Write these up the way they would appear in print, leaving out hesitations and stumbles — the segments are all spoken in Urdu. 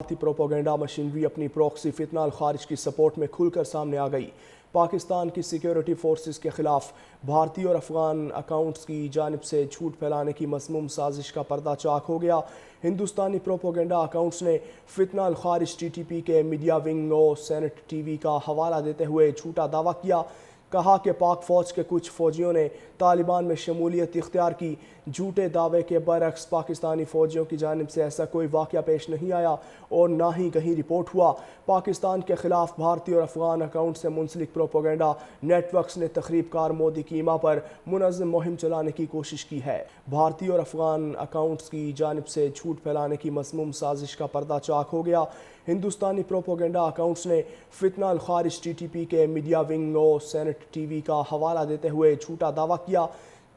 بھارتی پروپیگنڈا مشینری اپنی پروکسی فتنہ الخارج کی سپورٹ میں کھل کر سامنے آ گئی۔ پاکستان کی سیکیورٹی فورسز کے خلاف بھارتی اور افغان اکاؤنٹس کی جانب سے جھوٹ پھیلانے کی مذموم سازش کا پردہ چاک ہو گیا۔ ہندوستانی پروپیگنڈا اکاؤنٹس نے فتنہ الخارج ٹی ٹی پی کے میڈیا ونگ اور سینٹ ٹی وی کا حوالہ دیتے ہوئے جھوٹا دعویٰ کیا۔ کہا کہ پاک فوج کے کچھ فوجیوں نے طالبان میں شمولیت اختیار کی۔ جھوٹے دعوے کے برعکس پاکستانی فوجیوں کی جانب سے ایسا کوئی واقعہ پیش نہیں آیا اور نہ ہی کہیں رپورٹ ہوا۔ پاکستان کے خلاف بھارتی اور افغان اکاؤنٹ سے منسلک پروپیگنڈا نیٹ ورکس نے تخریب کار مودی کیما پر منظم مہم چلانے کی کوشش کی ہے۔ بھارتی اور افغان اکاؤنٹس کی جانب سے جھوٹ پھیلانے کی مذموم سازش کا پردہ چاک ہو گیا۔ ہندوستانی پروپیگنڈا اکاؤنٹس نے فتنہ الخارج ٹی ٹی پی کے میڈیا ونگ اور سینٹ ٹی وی کا حوالہ دیتے ہوئے جھوٹا دعویٰ کیا۔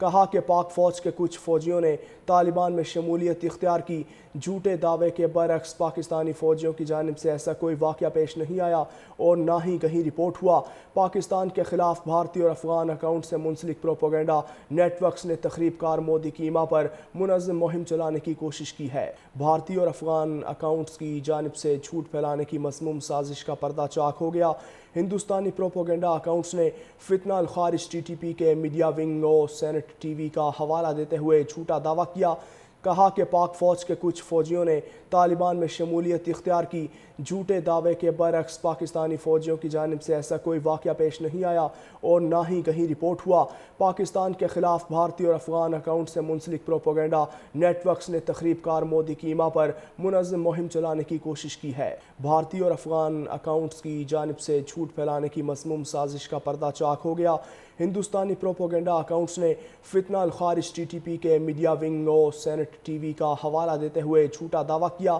کہا کہ پاک فوج کے کچھ فوجیوں نے طالبان میں شمولیت اختیار کی۔ جھوٹے دعوے کے برعکس پاکستانی فوجیوں کی جانب سے ایسا کوئی واقعہ پیش نہیں آیا اور نہ ہی کہیں رپورٹ ہوا۔ پاکستان کے خلاف بھارتی اور افغان اکاؤنٹ سے منسلک پروپیگنڈا نیٹ ورکس نے تخریب کار مودی کیما پر منظم مہم چلانے کی کوشش کی ہے۔ بھارتی اور افغان اکاؤنٹس کی جانب سے جھوٹ پھیلانے کی مذموم سازش کا پردہ چاک ہو گیا۔ ہندوستانی پروپیگنڈا اکاؤنٹس نے فتنہ الخارج ٹی ٹی پی کے میڈیا ونگ اور سینٹ ٹی وی کا حوالہ دیتے ہوئے جھوٹا دعویٰ کیا۔ کہا کہ پاک فوج کے کچھ فوجیوں نے طالبان میں شمولیت اختیار کی۔ جھوٹے دعوے کے برعکس پاکستانی فوجیوں کی جانب سے ایسا کوئی واقعہ پیش نہیں آیا اور نہ ہی کہیں رپورٹ ہوا۔ پاکستان کے خلاف بھارتی اور افغان اکاؤنٹ سے منسلک پروپیگنڈا نیٹ ورکس نے تخریب کار مودی کیما پر منظم مہم چلانے کی کوشش کی ہے۔ بھارتی اور افغان اکاؤنٹس کی جانب سے جھوٹ پھیلانے کی مذموم سازش کا پردہ چاک ہو گیا۔ ہندوستانی پروپیگنڈا اکاؤنٹس نے فتنہ الخارج ٹی ٹی پی کے میڈیا ونگ اور سینٹ ٹی وی کا حوالہ دیتے ہوئے جھوٹا دعویٰ کیا۔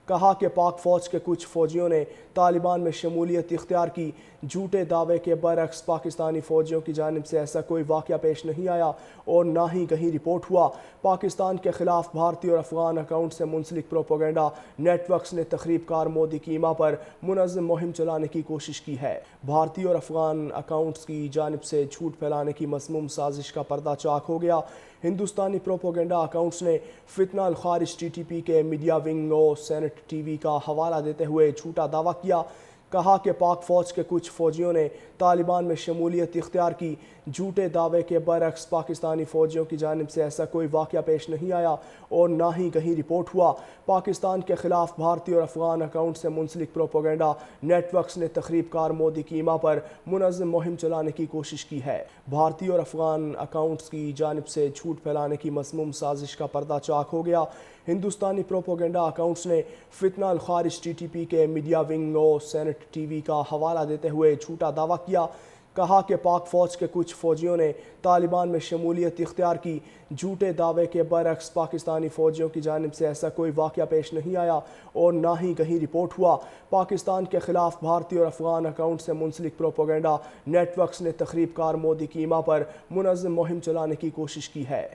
کہا کہ پاک فوج کے کچھ فوجیوں نے طالبان میں شمولیت اختیار کی۔ جھوٹے دعوے کے برعکس پاکستانی فوجیوں کی جانب سے ایسا کوئی واقعہ پیش نہیں آیا اور نہ ہی کہیں رپورٹ ہوا۔ پاکستان کے خلاف بھارتی اور افغان اکاؤنٹ سے منسلک پروپیگنڈا نیٹ ورکس نے تخریب کار مودی کیما پر منظم مہم چلانے کی کوشش کی ہے۔ بھارتی اور افغان اکاؤنٹس کی جانب سے جھوٹ پھیلانے کی مذموم سازش کا پردہ چاک ہو گیا۔ ہندوستانی پروپیگنڈا اکاؤنٹس نے فتنہ الخارج ٹی ٹی پی کے میڈیا ونگ اور سینٹ ٹی وی کا حوالہ دیتے ہوئے جھوٹا دعویٰ کیا۔ کہا کہ پاک فوج کے کچھ فوجیوں نے طالبان میں شمولیت اختیار کی۔ جھوٹے دعوے کے برعکس پاکستانی فوجیوں کی جانب سے ایسا کوئی واقعہ پیش نہیں آیا اور نہ ہی کہیں رپورٹ ہوا۔ پاکستان کے خلاف بھارتی اور افغان اکاؤنٹ سے منسلک پروپیگنڈا نیٹ ورکس نے تخریب کار مودی کیما پر منظم مہم چلانے کی کوشش کی ہے۔ بھارتی اور افغان اکاؤنٹس کی جانب سے جھوٹ پھیلانے کی مذموم سازش کا پردہ چاک ہو گیا۔ ہندوستانی پروپیگنڈا اکاؤنٹس نے فتنہ الخارج ٹی ٹی پی کے میڈیا ونگ اور سینٹ ٹی وی کا حوالہ دیتے ہوئے جھوٹا دعویٰ کیا۔ کہا کہ پاک فوج کے کچھ فوجیوں نے طالبان میں شمولیت اختیار کی۔ جھوٹے دعوے کے برعکس پاکستانی فوجیوں کی جانب سے ایسا کوئی واقعہ پیش نہیں آیا اور نہ ہی کہیں رپورٹ ہوا۔ پاکستان کے خلاف بھارتی اور افغان اکاؤنٹ سے منسلک پروپیگنڈا نیٹ ورکس نے تخریب کار مودی کیما پر منظم مہم چلانے کی کوشش کی ہے۔